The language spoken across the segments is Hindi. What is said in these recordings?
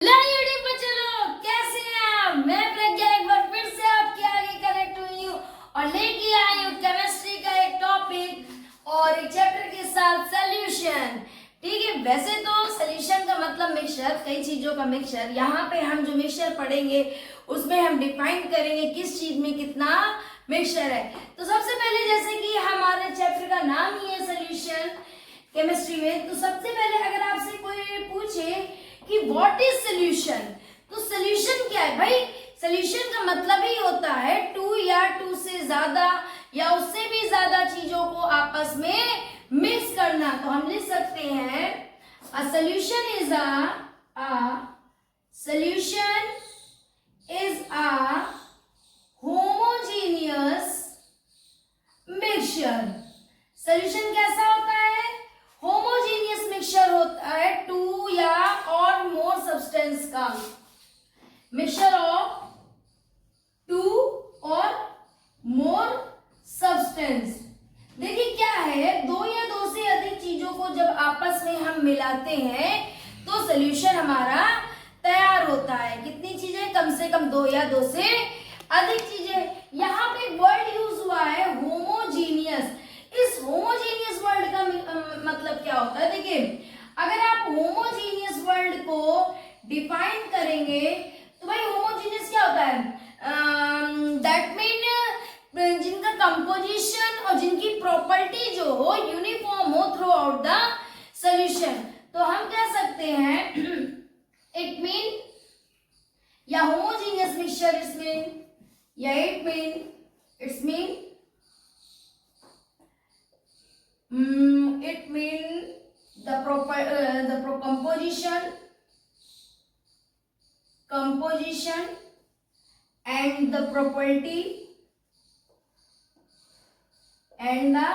यूट्यूब पर चलो, कैसे हैं आप? मैं प्रज्ञा एक बार फिर से आपके आगे कनेक्ट हुई हूँ और लेके आई हूँ केमिस्ट्री का एक टॉपिक और एक चैप्टर के साथ सॉल्यूशन। ठीक है, वैसे तो सॉल्यूशन का मतलब मिक्सचर, कई चीजों का मिक्सचर। यहाँ पे हम जो मिक्सचर पढ़ेंगे उसमें हम डिफाइन करेंगे किस चीज में कितना मिक्सचर है। तो सबसे पहले, जैसे कि हमारे चैप्टर का नाम ही है सॉल्यूशन केमिस्ट्री में, तो सबसे पहले अगर आपसे कोई पूछे कि व्हाट इज सोल्यूशन, तो सोल्यूशन क्या है भाई? सोल्यूशन का मतलब ही होता है टू या टू से ज्यादा या उससे भी ज्यादा चीजों को आपस में मिक्स करना। तो हम लिख सकते हैं a solution is a homogeneous mixture. Solution कैसा होता है? होमोजेनियस मिक्सचर होता है टू या और मोर सब्सटेंस का, मिक्सचर ऑफ टू और मोर सब्सटेंस। देखिए क्या है, दो या दो से अधिक चीजों को जब आपस में हम मिलाते हैं तो सोल्यूशन हमारा तैयार होता है। कितनी चीजें? कम से कम दो या दो से अधिक चीजें। यहाँ पे एक वर्ड यूज हुआ है होमोजीनियस। इस होमोजीनियस वर्ड का मतलब क्या होता है? देखिए, अगर आप होमोजीनियस वर्ड को डिफाइन करेंगे तो भाई होमोजीनियस क्या होता है? दैट मीन जिनका कंपोजिशन और जिनकी प्रॉपर्टी जो हो यूनिफॉर्म हो थ्रू आउट द सॉल्यूशन। तो हम कह सकते हैं इट मीन या होमोजीनियस मिक्सचर इसमें, या it mean it's mean it mean the composition and the property and the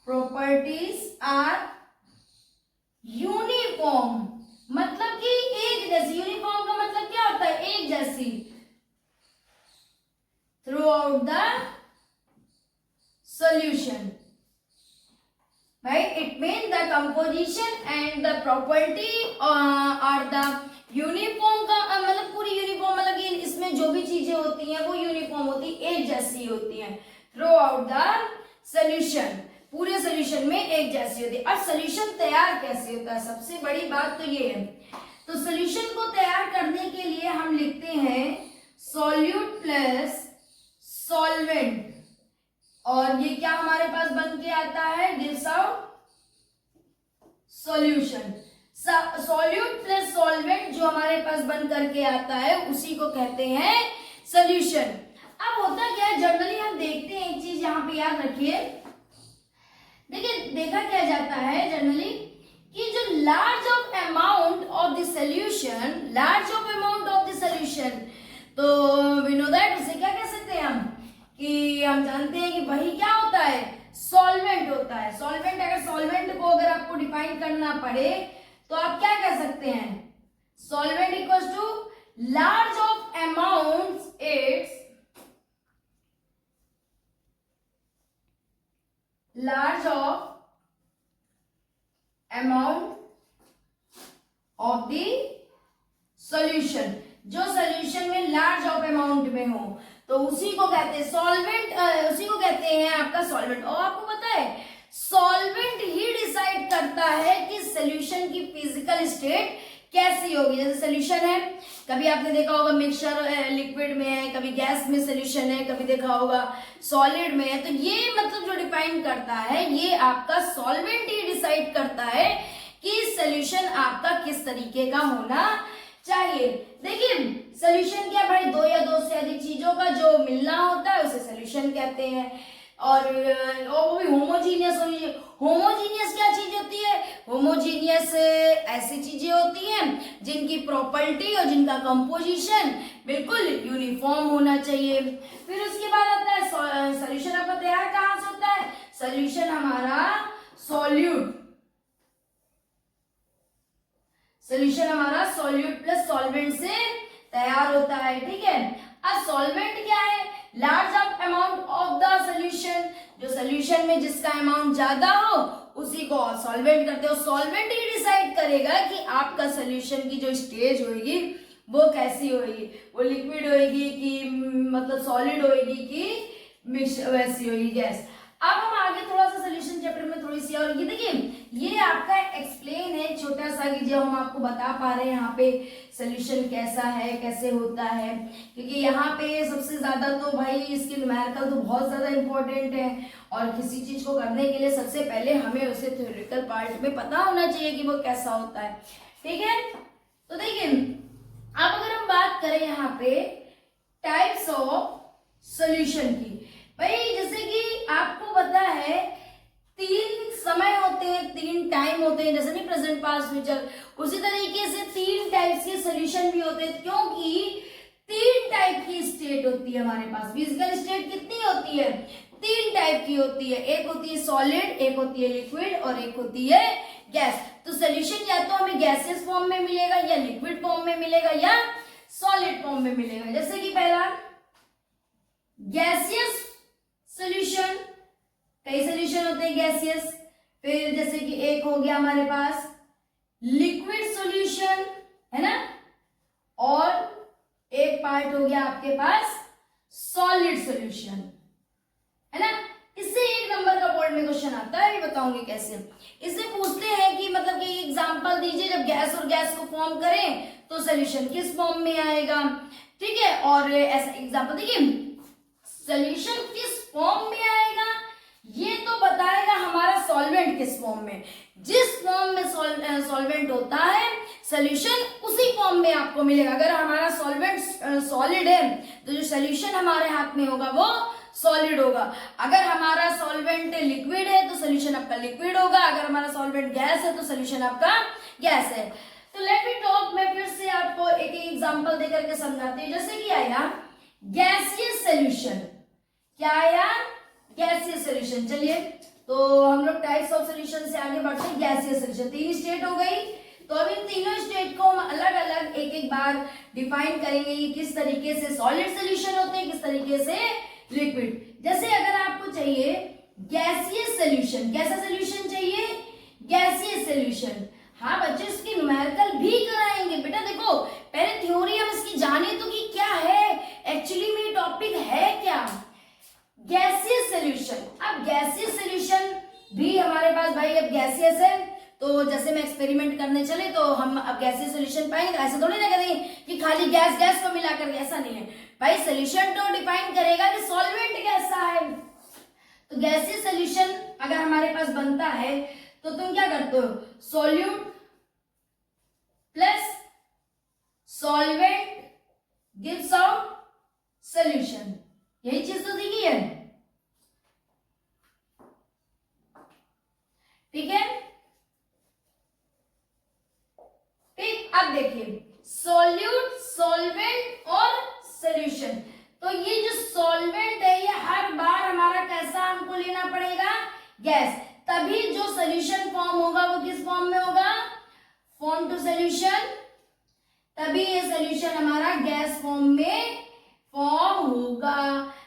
properties are uniform। मतलब कि एक जैसी। यूनिफॉर्म का मतलब क्या होता है? एक जैसी through out the solution, right? It means the composition and the property are the uniform का मतलब पूरी यूनिफॉर्म, मतलब कि इसमें जो भी चीजें होती हैं वो यूनिफॉर्म होती, एक जैसी होती हैं थ्रू आउट द सॉल्यूशन। पूरे सॉल्यूशन में एक जैसी होती है। अब सॉल्यूशन तैयार कैसे होता है? सबसे बड़ी बात तो ये है। तो सॉल्यूशन को तैयार करने के लिए हम लिखते हैं सॉल्यूट प्लस सॉल्वेंट, और ये क्या हमारे पास बन के आता है? Gives out solution. Solute plus solvent जो हमारे पास बन करके आता है उसी को कहते हैं सॉल्यूशन। अब होता क्या है, जनरली हम देखते हैं एक चीज यहाँ पे याद रखिए। देखिए, देखा क्या जाता है जनरली कि जो large of amount of the solution, तो वी नो दैट, उसे क्या कह सकते हैं हम? कि हम जानते हैं कि वही क्या होता है? सॉल्वेंट होता है। सॉल्वेंट, अगर सॉल्वेंट को अगर आपको डिफाइन करना पड़े तो आप क्या कह सकते हैं? Solvent equals to large of amount, it's large of amount of the solution. जो सॉल्यूशन में लार्ज ऑफ अमाउंट में हो तो उसी को कहते हैं सॉल्वेंट, उसी को कहते हैं आपका सॉल्वेंट। और आपको पता है सॉल्वेंट ही डिसाइड करता है कि सॉल्यूशन की फिजिकल स्टेट कैसी होगी। जैसे सॉल्यूशन है, कभी आपने देखा होगा मिक्सचर लिक्विड में है, कभी गैस में सॉल्यूशन है, कभी देखा होगा सॉलिड में है। तो ये मतलब जो डिफाइन करता है, ये आपका सॉल्वेंट ही डिसाइड करता है कि सॉल्यूशन आपका किस तरीके का होना चाहिए। देखिए, सॉल्यूशन क्या भाई? दो या दो से अधिक चीजों का जो मिलना होता है उसे सॉल्यूशन कहते हैं। और वो भी होमोजीनियस होमोजीनियस क्या चीज होती है? होमोजीनियस ऐसी चीजें होती हैं जिनकी प्रॉपर्टी और जिनका कंपोजिशन बिल्कुल यूनिफॉर्म होना चाहिए। फिर उसके बाद आता है सॉल्यूशन। आपका तैयार कहाँ से होता है? सॉल्यूशन हमारा सॉल्यूट सॉल्यूट प्लस सॉल्वेंट से तैयार होता है। ठीक है, अब सॉल्वेंट क्या है? Large of amount of the solution. जो सोल्यूशन में जिसका अमाउंट ज्यादा हो उसी को सॉल्वेंट करते हो। सॉल्वेंट ही डिसाइड करेगा कि आपका सोल्यूशन की जो स्टेज होगी वो कैसी होगी, वो लिक्विड होगी कि मतलब सॉलिड होगी कि मिक्स वैसी होगी गैस। अब हम आगे थोड़ा सा सोल्यूशन चैप्टर में थोड़ी सी और ये देखिए, ये आपका एक्सप्लेन है छोटा सा कि जो हम आपको बता पा रहे हैं यहाँ पे सोल्यूशन कैसा है, कैसे होता है, क्योंकि यहाँ पे सबसे ज्यादा तो भाई इसकी न्यूमेरिकल तो बहुत ज्यादा इंपॉर्टेंट है और किसी चीज को करने के लिए सबसे पहले हमें उसे थ्योरेटिकल पार्ट में पता होना चाहिए कि वो कैसा होता है। ठीक है, तो देखिए अब अगर हम बात करें यहाँ पे टाइप्स ऑफ सोल्यूशन की, भाई जैसे कि आपको पता है 3 समय होते हैं, 3 टाइम होते हैं, जैसे नहीं प्रेजेंट पास्ट फ्यूचर, उसी तरीके से 3 टाइप्स के सोल्यूशन भी होते हैं, क्योंकि 3 टाइप की स्टेट होती है हमारे पास। फिजिकल स्टेट कितनी होती है? 3 टाइप की होती है, एक होती है सॉलिड, एक होती है लिक्विड और एक होती है गैस। तो सोल्यूशन या तो हमें गैसियस फॉर्म में मिलेगा या लिक्विड फॉर्म में मिलेगा या सॉलिड फॉर्म में मिलेगा। जैसे कि पहला गैसियस सोल्यूशन, कई सोल्यूशन होते हैं गैसियस, फिर जैसे कि एक हो गया हमारे पास लिक्विड सॉल्यूशन, है ना, और एक पार्ट हो गया आपके पास सॉलिड सॉल्यूशन, है ना। इससे 1 नंबर का बोर्ड में क्वेश्चन आता है, अभी बताऊंगी कैसे। इससे पूछते हैं कि मतलब कि एग्जांपल दीजिए, जब गैस और गैस को फॉर्म करें तो सॉल्यूशन किस फॉर्म में आएगा, ठीक है। और ऐसा एग्जांपल देखिए, सॉल्यूशन किस फॉर्म में आएगा ये तो बताएगा हमारा सॉल्वेंट किस फॉर्म में। जिस फॉर्म में सॉल्वेंट होता है सॉल्यूशन उसी फॉर्म में आपको मिलेगा। अगर हमारा सॉल्वेंट सॉलिड है तो जो सॉल्यूशन हमारे हाथ में होगा वो सॉलिड होगा। अगर हमारा सॉल्वेंट लिक्विड है तो सॉल्यूशन आपका लिक्विड होगा। अगर हमारा सॉल्वेंट गैस है तो सॉल्यूशन आपका गैस है। तो लेट मी टॉक, मैं फिर से आपको एक एग्जांपल देकर के समझाती हूँ। जैसे कि आया गैसियस सॉल्यूशन, क्या आया? Gaseous solution. चलिए तो हम लोग टाइप्स ऑफ सॉल्यूशन से आगे बढ़ते हैं। गैसियस सॉल्यूशन 3 स्टेट हो गई, तो अब इन तीनों स्टेट को हम अलग अलग एक एक बार डिफाइन करेंगे कि किस तरीके से सॉलिड सॉल्यूशन होते हैं, किस तरीके से लिक्विड। जैसे अगर आपको चाहिए गैसियस सॉल्यूशन, कैसा सॉल्यूशन चाहिए? Gaseous solution. हाँ बच्चे इसकी न्यूमेरिकल भी कराएंगे बेटा। देखो पहले थ्योरी हम इसकी जाने तो कि क्या है एक्चुअली में टॉपिक है क्या, गैसियस सॉल्यूशन। अब गैसियस सॉल्यूशन भी हमारे पास भाई अब गैसियस है, तो जैसे मैं एक्सपेरिमेंट करने चले तो हम अब गैसियस सॉल्यूशन पाएंगे। ऐसा थोड़ी ना करेंगे कि खाली गैस गैस को मिलाकर, ऐसा नहीं है भाई। सॉल्यूशन तो डिफाइन करेगा कि सॉल्वेंट कैसा है। तो गैसियस सॉल्यूशन अगर हमारे पास बनता है तो तुम क्या करते हो? Solute plus solvent gives out solution, यही चीज तो दिखी है, ठीक है। ठीक, अब देखिए सॉल्यूट, सॉल्वेंट और सॉल्यूशन। तो ये जो सॉल्वेंट है ये हर बार हमारा कैसा हमको लेना पड़ेगा? गैस। तभी जो सॉल्यूशन फॉर्म होगा वो किस फॉर्म में होगा? Form to solution. तभी ये सॉल्यूशन हमारा गैस फॉर्म में फॉर्म होगा।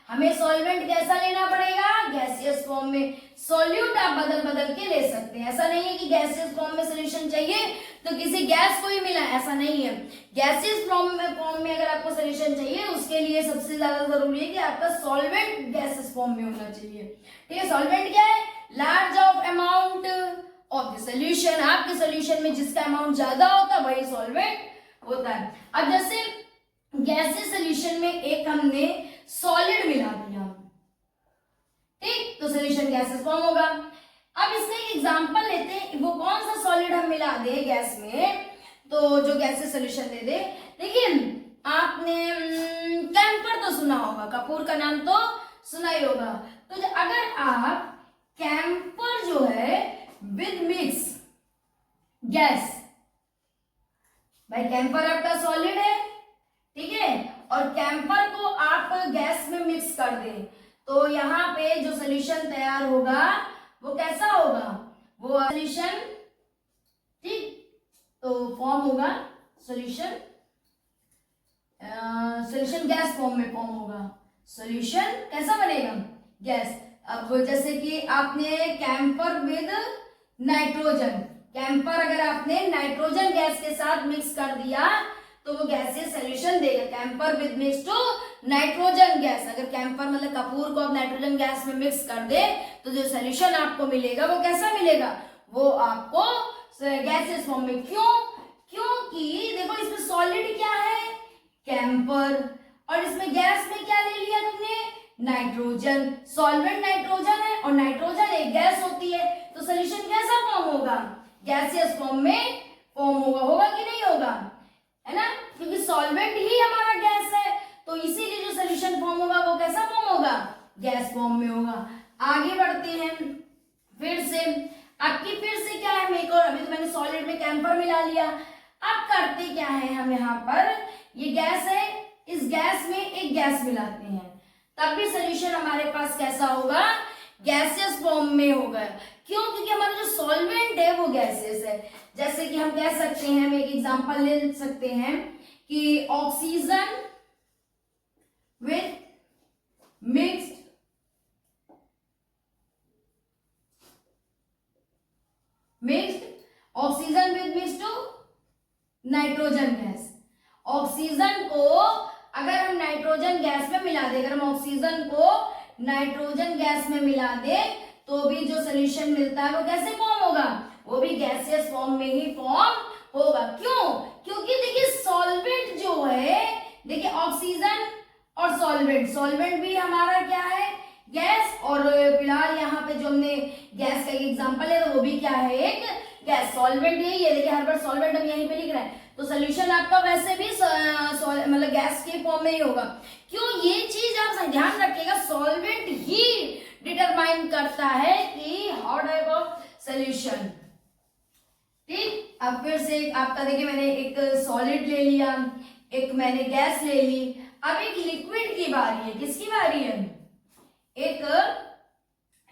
हमें सॉल्वेंट कैसा लेना पड़ेगा? गैसियस फॉर्म में। सॉल्यूट आप बदल बदल के ले सकते हैं, ऐसा नहीं है कि गैसियस फॉर्म में सॉल्यूशन चाहिए तो किसी गैस को ही मिला, ऐसा नहीं है। गैसियस फॉर्म में अगर आपको सॉल्यूशन चाहिए उसके लिए सबसे ज्यादा जरूरी है कि आपका सॉल्वेंट गैसियस फॉर्म में होना चाहिए, ठीक है। सॉल्वेंट क्या है? Large of amount of the solution. आपके सॉल्यूशन में जिसका अमाउंट ज्यादा होता है वही सॉल्वेंट होता है। अब जैसे गैसियस सॉल्यूशन में एक हमने सॉलिड मिला दिया, ठीक, तो सॉल्यूशन गैसियस फॉर्म होगा। अब इसका एक एग्जांपल लेते हैं, वो कौन सा सॉलिड हम मिला दे गैस में तो जो गैसियस सॉल्यूशन दे दे। देखिए आपने कैंपर तो सुना होगा, कपूर का नाम तो सुना ही होगा। तो अगर आप कैंपर जो है विद मिक्स गैस, भाई कैंपर आपका सॉलिड है, ठीक है, और कैंपर को आप गैस में मिक्स कर दें तो यहाँ पे जो सॉल्यूशन तैयार होगा वो कैसा होगा? वो सॉल्यूशन, ठीक, तो फॉर्म होगा सॉल्यूशन, सॉल्यूशन गैस फॉर्म में फॉर्म होगा। सॉल्यूशन कैसा बनेगा? गैस। अब जैसे कि आपने कैंपर विद नाइट्रोजन, कैंपर अगर आपने नाइट्रोजन गैस के साथ मिक्स कर दिया तो वो गैसीय सॉल्यूशन देगा। Camphor with mix to nitrogen gas, अगर कैंपर मतलब कपूर को आप नाइट्रोजन गैस में मिक्स कर दे तो जो सॉल्यूशन आपको मिलेगा वो कैसा मिलेगा, वो आपको गैसेस फॉर्म में। क्यों? क्योंकि देखो इसमें सॉलिड क्या है, कैंपर, और इसमें गैस में क्या ले लिया तुमने, नाइट्रोजन। सॉल्वेंट नाइट्रोजन है और नाइट्रोजन एक गैस होती है, तो सॉल्यूशन कैसा फॉर्म होगा, गैसियस फॉर्म में फॉर्म होगा कि नहीं होगा, है ना, क्योंकि सॉल्वेंट ही हमारा गैस है, तो इसीलिए जो सॉल्यूशन फॉर्म होगा वो कैसा फॉर्म होगा, गैस फॉर्म में होगा। आगे बढ़ते हैं, फिर से आपकी फिर से क्या है, एक और, अभी तो मैंने सॉलिड में कैंपर मिला लिया, अब करते क्या है, हम यहाँ पर ये गैस है, इस गैस में एक गैस मिलाते हैं, तब भी सॉल्यूशन हमारे पास कैसा होगा, गैसियस फॉर्म में होगा। क्यों? क्योंकि हमारा जो सॉल्वेंट है वो गैसियस है। जैसे कि हम कह सकते हैं, हम एक एग्जांपल ले सकते हैं कि oxygen with mixed oxygen with mixed to nitrogen gas. Oxygen को अगर हम नाइट्रोजन गैस में मिला दे, अगर हम ऑक्सीजन को नाइट्रोजन गैस में मिला दे तो भी जो सॉल्यूशन मिलता है वो कैसे फॉर्म होगा, वो भी गैसियस फॉर्म में ही फॉर्म होगा। क्यों? क्योंकि देखिए सॉल्वेंट जो है, देखिए ऑक्सीजन और सॉल्वेंट भी हमारा क्या है, गैस, और फिलहाल यहाँ पे जो हमने गैस का एग्जांपल है तो वो भी क्या है, एक गैस। सॉल्वेंट यही है, देखिए हर बार सॉल्वेंट हम यहीं पे लिख रहे हैं, तो सोल्यूशन आपका वैसे भी मतलब गैस के फॉर्म में ही होगा। क्यों? ये चीज आप ध्यान रखिएगा, सॉल्वेंट ही डिटरमाइन करता है कि हाउ टाइप ऑफ सोल्यूशन। ठीक, अब फिर से आपका देखिए मैंने एक सॉलिड ले लिया, एक मैंने गैस ले ली, अब एक लिक्विड की बारी है। किसकी बारी है? एक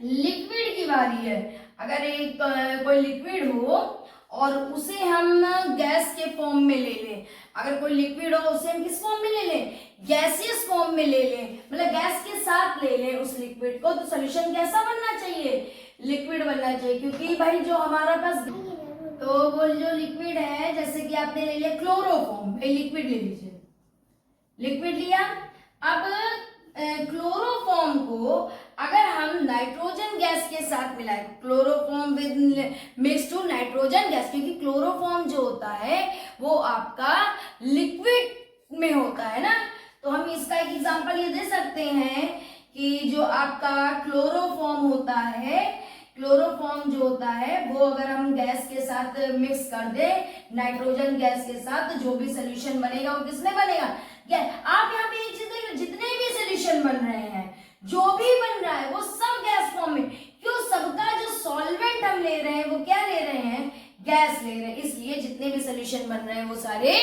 लिक्विड की बारी है। अगर एक कोई लिक्विड हो और उसे हम गैस के फॉर्म में ले लें, अगर कोई लिक्विड हो उसे हम किस फॉर्म में ले लें, गैसियस फॉर्म में ले लें, मतलब गैस के साथ ले लें उस लिक्विड को, तो सॉल्यूशन कैसा बनना चाहिए, लिक्विड बनना चाहिए। क्योंकि भाई जो हमारा पास, तो वो जो लिक्विड है, जैसे कि आपने ले लिया क्लोरोफॉर्म, लिक्विड ले लीजिए, लिक्विड लिया, अब क्लोरोफॉर्म को अगर हम नाइट्रोजन गैस के साथ मिलाएं, chloroform with mix to nitrogen gas, क्योंकि क्लोरोफॉर्म जो होता है वो आपका लिक्विड में होता है ना, तो हम इसका एक एग्जांपल ये दे सकते हैं कि जो आपका क्लोरोफॉर्म होता है, क्लोरोफॉर्म जो होता है वो अगर हम गैस के साथ मिक्स कर दे, नाइट्रोजन गैस के साथ, तो जो भी सोल्यूशन बनेगा वो किसमें बनेगा, आप यहाँ पे एक चीज देखिए, जितने भी सोल्यूशन बन रहे हैं, जो भी बन रहा है वो सब गैस फॉर्म में। क्यों? सबका जो सॉल्वेंट हम ले रहे हैं वो क्या ले रहे हैं, गैस ले रहे हैं, इसलिए जितने भी सोल्यूशन बन रहे हैं वो सारे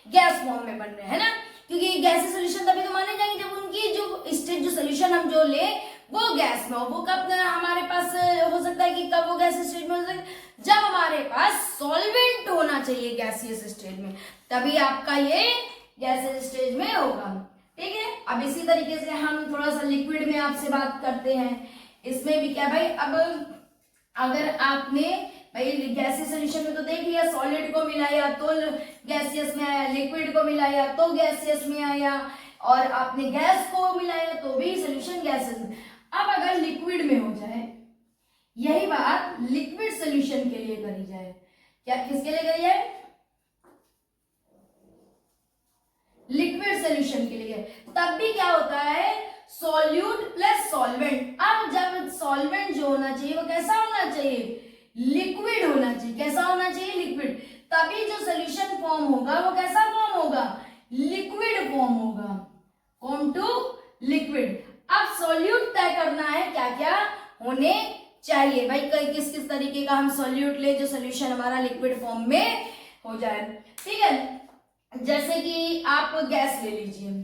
गैस फॉर्म में बन रहे हैं ना, क्योंकि गैसीय सोल्यूशन तभी तो माने जाएंगे जब उनकी जो स्टेट, जो सोल्यूशन हम जो ले वो गैस में हो। वो कब हमारे पास हो सकता है कि कब वो गैस स्टेट में हो सकता है, जब हमारे पास सॉल्वेंट होना चाहिए गैसीय स्टेट में, तभी आपका ये गैसीय स्टेज में होगा। ठीक है, अब इसी तरीके से हम थोड़ा सा लिक्विड में आपसे बात करते हैं। इसमें भी क्या भाई, अब अगर आपने भाई गैसीय सोल्यूशन में तो देख लिया, सॉलिड को मिलाया तो गैसियस में आया, लिक्विड को मिलाया तो गैसियस में आया, और आपने गैस को मिलाया तो भी सोल्यूशन गैसियस में। अब अगर लिक्विड में हो जाए, यही बात लिक्विड सोल्यूशन के लिए करी जाए, क्या किसके लिए करी जाए, लिक्विड सोल्यूशन के लिए, तब भी क्या होता है, सॉल्यूट प्लस सॉल्वेंट। अब जब सॉल्वेंट जो होना चाहिए वो कैसा होना चाहिए, लिक्विड होना चाहिए। कैसा होना चाहिए, लिक्विड, तभी जो सोल्यूशन फॉर्म होगा वो कैसा फॉर्म होगा, लिक्विड फॉर्म होगा, फॉर्म टू लिक्विड। अब सॉल्यूट तय करना है क्या क्या होने चाहिए भाई, किस किस तरीके का हम सॉल्यूट ले जो सोल्यूशन हमारा लिक्विड फॉर्म में हो जाए। ठीक है, जैसे कि आप गैस ले लीजिए,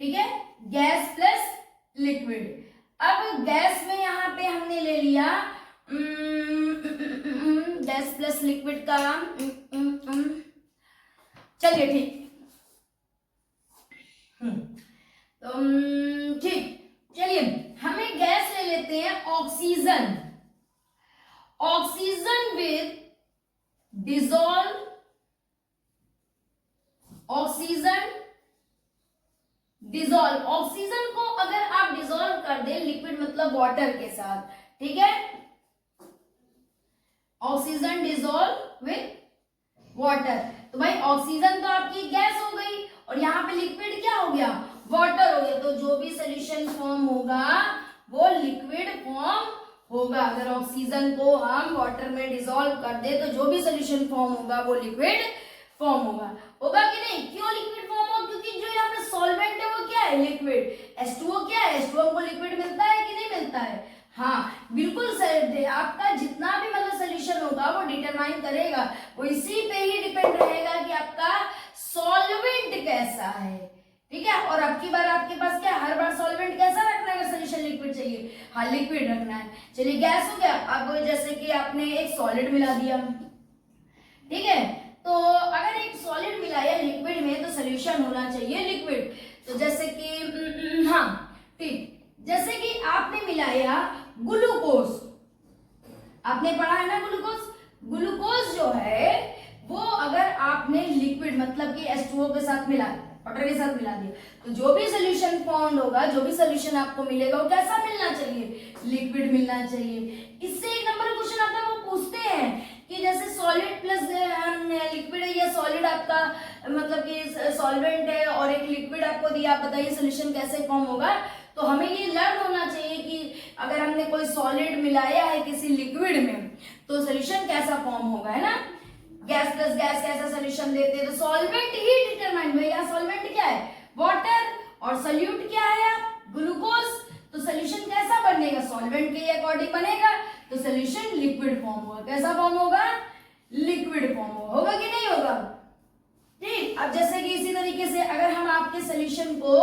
ठीक है, गैस प्लस लिक्विड। अब गैस में यहाँ पे हमने ले लिया गैस प्लस लिक्विड का, चलिए ठीक, तो ठीक, चलिए हमें गैस ले oxygen, oxygen with dissolve, oxygen dissolve, oxygen को अगर आप डिजोल्व कर दे लिक्विड मतलब वाटर के साथ, ठीक है, ऑक्सीजन डिजोल्व विद वाटर, तो भाई ऑक्सीजन तो आपकी गैस हो गई और यहाँ पे लिक्विड क्या हो गया, वाटर हो गया, तो जो भी सोल्यूशन फॉर्म होगा वो लिक्विड फॉर्म होगा। अगर ऑक्सीजन को हम वाटर में डिसॉल्व कर दे तो जो भी सोल्यूशन फॉर्म होगा वो लिक्विड फॉर्म होगा, होगा कि नहीं? क्यों लिक्विड फॉर्म होगा? क्योंकि जो यहाँ पे सॉल्वेंट है वो क्या है, लिक्विड। H2O क्या है, H2O को लिक्विड मिलता है कि नहीं मिलता है? हाँ बिल्कुल सही। आपका जितना भी मतलब सोल्यूशन होगा वो डिटरमाइन करेगा, वो इसी पे ही डिपेंड रहेगा कि आपका सॉल्वेंट कैसा है, ठीक है। और अब की बार आपके पास क्या, हर बार सॉल्वेंट कैसा रखना है? सोल्यूशन लिक्विड चाहिए, हाँ लिक्विड रखना है। चलिए गैस हो गया। अब जैसे कि आपने एक सॉलिड मिला दिया, ठीक है, तो अगर एक सॉलिड मिलाया लिक्विड में तो सोल्यूशन होना चाहिए लिक्विड। तो जैसे कि हाँ ठीक, जैसे कि आपने मिलाया ग्लूकोज, आपने पढ़ा है ना ग्लूकोज, ग्लूकोज जो है वो अगर आपने लिक्विड मतलब कि H2O के साथ मिला, वाटर के साथ मिला दिया, तो जो भी सोल्यूशन फॉर्म होगा, जो भी सोल्यूशन आपको मिलेगा वो कैसा मिलना चाहिए, लिक्विड मिलना चाहिए। इससे एक नंबर क्वेश्चन आता है, वो पूछते हैं कि जैसे सॉलिड प्लस लिक्विड है, या सॉलिड आपका मतलब कि सॉल्वेंट है और एक लिक्विड आपको दिया, आप बताइए सोल्यूशन कैसे फॉर्म होगा। तो हमें ये लर्न होना चाहिए कि अगर हमने कोई सॉलिड मिलाया है किसी लिक्विड में तो सोल्यूशन कैसा फॉर्म होगा, है ना। गैस प्लस गैस कैसा सोल्यूशन देते हैं, तो सॉल्वेंट ही डिटरमाइन, भैया सॉल्वेंट क्या है, वाटर, और सोल्यूट क्या है, ग्लूकोज, तो सोल्यूशन कैसा बनेगा, सॉल्वेंट के अकॉर्डिंग बनेगा, तो सोल्यूशन लिक्विड फॉर्म होगा। कैसा फॉर्म होगा, लिक्विड फॉर्म होगा, होगा कि नहीं होगा? ठीक। अब जैसे कि इसी तरीके से अगर हम आपके सोल्यूशन को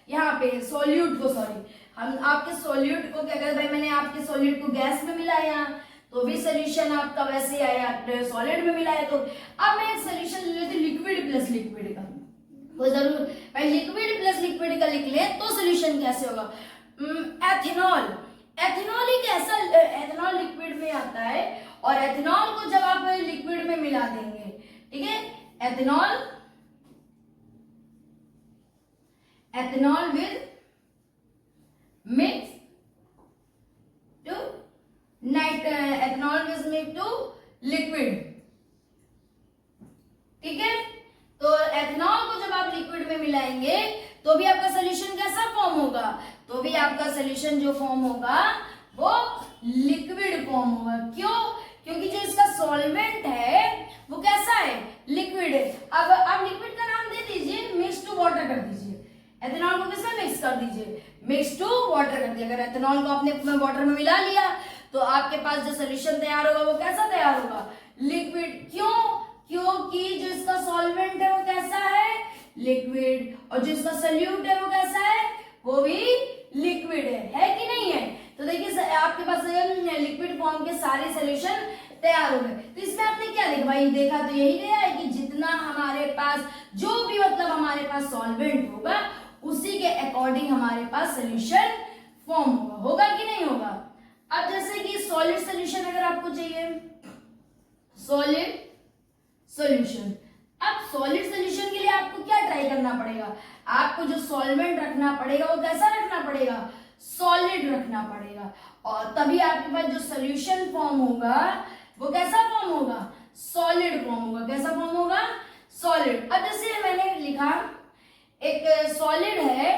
यहाँ पे सॉल्यूट को, सॉरी, हम आपके सॉल्यूट को क्या करें, भाई मैंने आपके सॉल्यूट को गैस में मिलाया तो भी सोल्यूशन आपका वैसे आया, सॉलिड में मिलाया तो। अब मैं एक सोल्यूशन ले लेती लिक्विड प्लस लिक्विड का, वो जरूर भाई लिक्विड प्लस लिक्विड का लिख ले तो सोल्यूशन कैसे होगा। एथेनॉल, एथेनॉल एक ऐसा, एथेनॉल लिक्विड में आता है और एथेनॉल को जब आप लिक्विड में मिला देंगे, ठीक है, ethanol, ethanol with mix to ethanol with mix to liquid, ठीक है। तो एथेनॉल को जब आप लिक्विड में मिलाएंगे तो भी आपका सोल्यूशन कैसा फॉर्म होगा, तो भी आपका सोल्यूशन जो फॉर्म होगा वो लिक्विड फॉर्म होगा। क्यों? क्योंकि जो इसका सॉल्वेंट है वो कैसा है, लिक्विड है। अब आप लिक्विड का नाम दे दीजिए, मिक्स टू वाटर कर दीजिए, एथेनॉल को किसमें मिक्स कर दीजिए, मिक्स टू वाटर कर दिया। अगर एथेनॉल को आपने वाटर में मिला लिया तो आपके पास जो सोल्यूशन तैयार होगा वो कैसा तैयार होगा, लिक्विड। क्यों? क्योंकि जो इसका सॉल्वेंट है वो कैसा है, लिक्विड, और जो इसका सोल्यूट है वो कैसा है, वो भी लिक्विड है कि नहीं है? तो देखिए आपके पास लिक्विड फॉर्म के सारे सोल्यूशन तैयार हो गए। तो इसमें आपने क्या देखा भाई, देखा तो यही गया है कि जितना हमारे पास जो भी मतलब हमारे पास सॉल्वेंट होगा उसी के अकॉर्डिंग हमारे पास सोल्यूशन फॉर्म होगा, होगा कि नहीं होगा। अब जैसे कि सॉलिड सोल्यूशन अगर आपको चाहिए, सॉलिड सोल्यूशन, अब सॉलिड सोल्यूशन के लिए आपको क्या ट्राई करना पड़ेगा, आपको जो सॉल्वेंट रखना पड़ेगा वो कैसा रखना पड़ेगा, सॉलिड रखना पड़ेगा, और तभी आपके पास जो सोल्यूशन फॉर्म होगा वो कैसा फॉर्म होगा, सॉलिड फॉर्म होगा। कैसा फॉर्म होगा, सॉलिड। अब जैसे मैंने लिखा एक सॉलिड है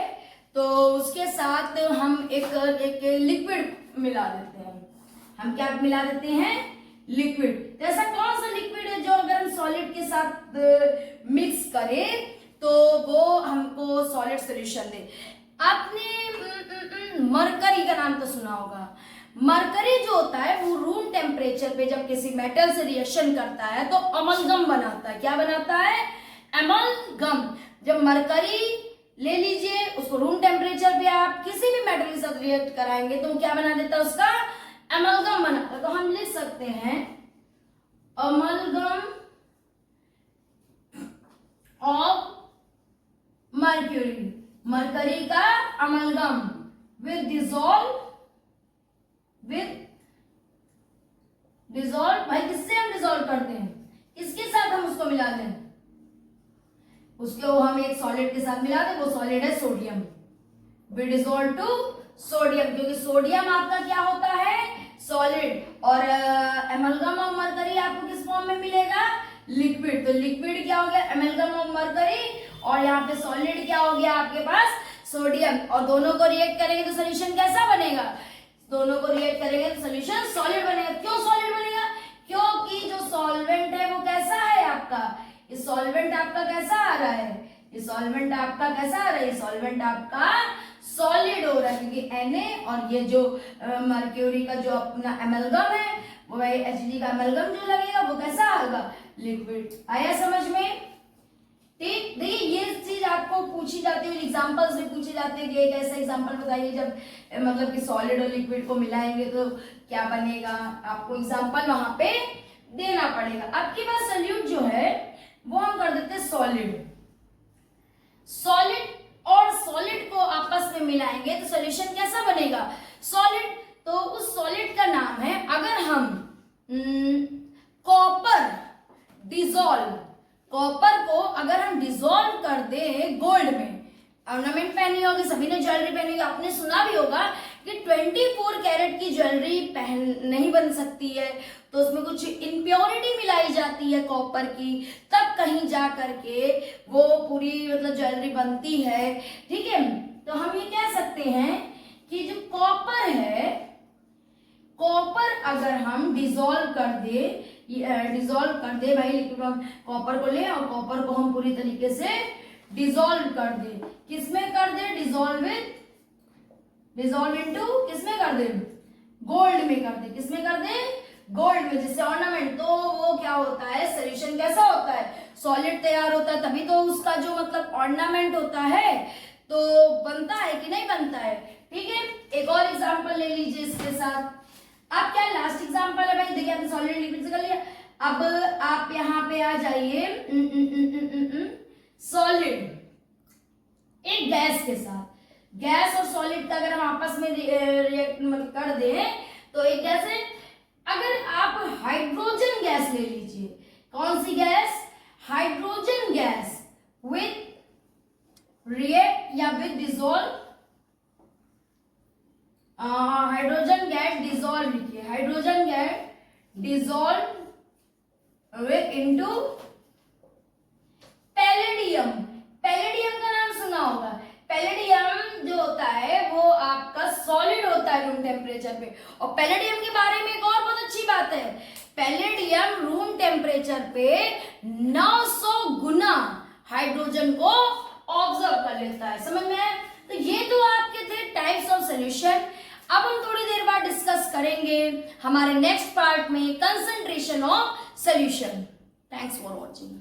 तो उसके साथ हम एक लिक्विड मिला देते हैं, हम क्या मिला देते हैं, लिक्विड। ऐसा कौन सा लिक्विड है जो अगर हम सॉलिड के साथ मिक्स करें तो वो हमको सॉलिड सॉल्यूशन दे। आपने मरकरी का नाम तो सुना होगा। मरकरी जो होता है वो रूम टेम्परेचर पे जब किसी मेटल से रिएक्शन करता है तो अमलगम बनाता है। क्या बनाता है, अमलगम। जब मरकरी ले लीजिए, उसको रूम टेम्परेचर पे आप किसी भी मेटल के साथ रिएक्ट कराएंगे तो क्या बना देता है, उसका अमलगम बनाता है। तो हम लिख सकते हैं अमलगम ऑफ मर्क्यूरी, मरकरी का amalgam with dissolve with dissolve, भाई किससे हम डिसॉल्व करते हैं, किसके साथ हम उसको मिलाते हैं, उसको हम एक सॉलिड के साथ मिलाते हैं, वो सॉलिड है sodium. We dissolve to sodium, क्योंकि सोडियम आपका क्या होता है, सॉलिड, और एमलगम ऑफ मरकरी आपको किस फॉर्म में मिलेगा, लिक्विड। तो लिक्विड क्या हो गया, एमलगम ऑफ मरकरी, और यहाँ पे सॉलिड क्या हो गया आपके पास, सोडियम। और दोनों को रिएक्ट करेंगे तो सोल्यूशन कैसा बनेगा, दोनों को रिएक्ट करेंगे तो सोल्यूशन सॉलिड बनेगा। क्यों सॉलिड बनेगा, क्योंकि जो सॉल्वेंट है वो कैसा है आपका, ये सॉल्वेंट आपका कैसा आ रहा है, ये सॉल्वेंट आपका कैसा आ रहा है, ये सॉल्वेंट आपका सॉलिड हो रहा है, क्योंकि Na और ये जो मर्क्यूरी का जो अपना एमलगम है वो भाई Hg का एमलगम जो लगेगा वो कैसा आएगा, लिक्विड। आया समझ में, ठीक। देखिए ये चीज आपको पूछी जाती है, एग्जांपल्स में पूछी जाती है कि एक ऐसा एग्जांपल बताइए जब मतलब कि सॉलिड और लिक्विड को मिलाएंगे तो क्या बनेगा, आपको एग्जांपल वहां पे देना पड़ेगा। अब की बात सॉल्यूट जो है वो हम कर देते हैं सॉलिड, सॉलिड और सॉलिड को आपस में मिलाएंगे तो सॉल्यूशन कैसा बनेगा, सॉलिड। तो उस सॉलिड का नाम है, अगर हम कॉपर डिसॉल्व, कॉपर को अगर हम डिसॉल्व कर दें गोल्ड में, ऑर्नामेंट पहनी होगी, सभी ने ज्वेलरी पहनी होगी, आपने सुना भी होगा कि 24 कैरेट की ज्वेलरी नहीं बन सकती है, तो उसमें कुछ इम्प्योरिटी मिलाई जाती है कॉपर की, तब कहीं जा करके वो पूरी मतलब ज्वेलरी बनती है, ठीक है। तो हम ये कह सकते हैं कि जो कॉपर है, कॉपर अगर हम डिसॉल्व कर दे, भाई लिक्विड कॉपर को ले और कॉपर को हम पूरी तरीके से डिसॉल्व कर दे, किसमें कर दे, डिसॉल्व इनटू किसमें कर दे, गोल्ड में कर दे, किसमें कर दे, गोल्ड में, जिससे ऑर्नामेंट, तो वो क्या होता है, सॉल्यूशन कैसा होता है, सॉलिड तैयार होता है, तभी तो उसका जो मतलब ऑर्नामेंट होता है तो बनता है कि नहीं बनता है, ठीक है। एक और एग्जांपल ले लीजिए इसके साथ। अब क्या लास्ट एग्जांपल है भाई, देखिए आपने सॉलिड लिक्विड से कर लिया, अब आप यहाँ पे आ जाइए सॉलिड एक गैस के साथ, गैस और सॉलिड का अगर हम आपस में रिएक्ट कर दें तो एक गैस है, अगर आप हाइड्रोजन गैस ले लीजिए, कौन सी gas, hydrogen gas with react या with dissolve, hydrogen gas dissolve लिखिए, hydrogen gas dissolve with into palladium, palladium का नाम सुना होगा, पैलेडियम जो होता है वो आपका सॉलिड होता है रूम टेम्परेचर पे, और पैलेडियम के बारे में एक और बहुत अच्छी बात है, पैलेडियम रूम टेम्परेचर पे 900 गुना हाइड्रोजन को ऑब्जर्व कर लेता है, समझ में आया। तो ये तो आपके थे टाइप्स ऑफ सॉल्यूशन। अब हम थोड़ी देर बाद डिस्कस करेंगे हमारे नेक्स्ट पार्ट में concentration of solution. Thanks for watching.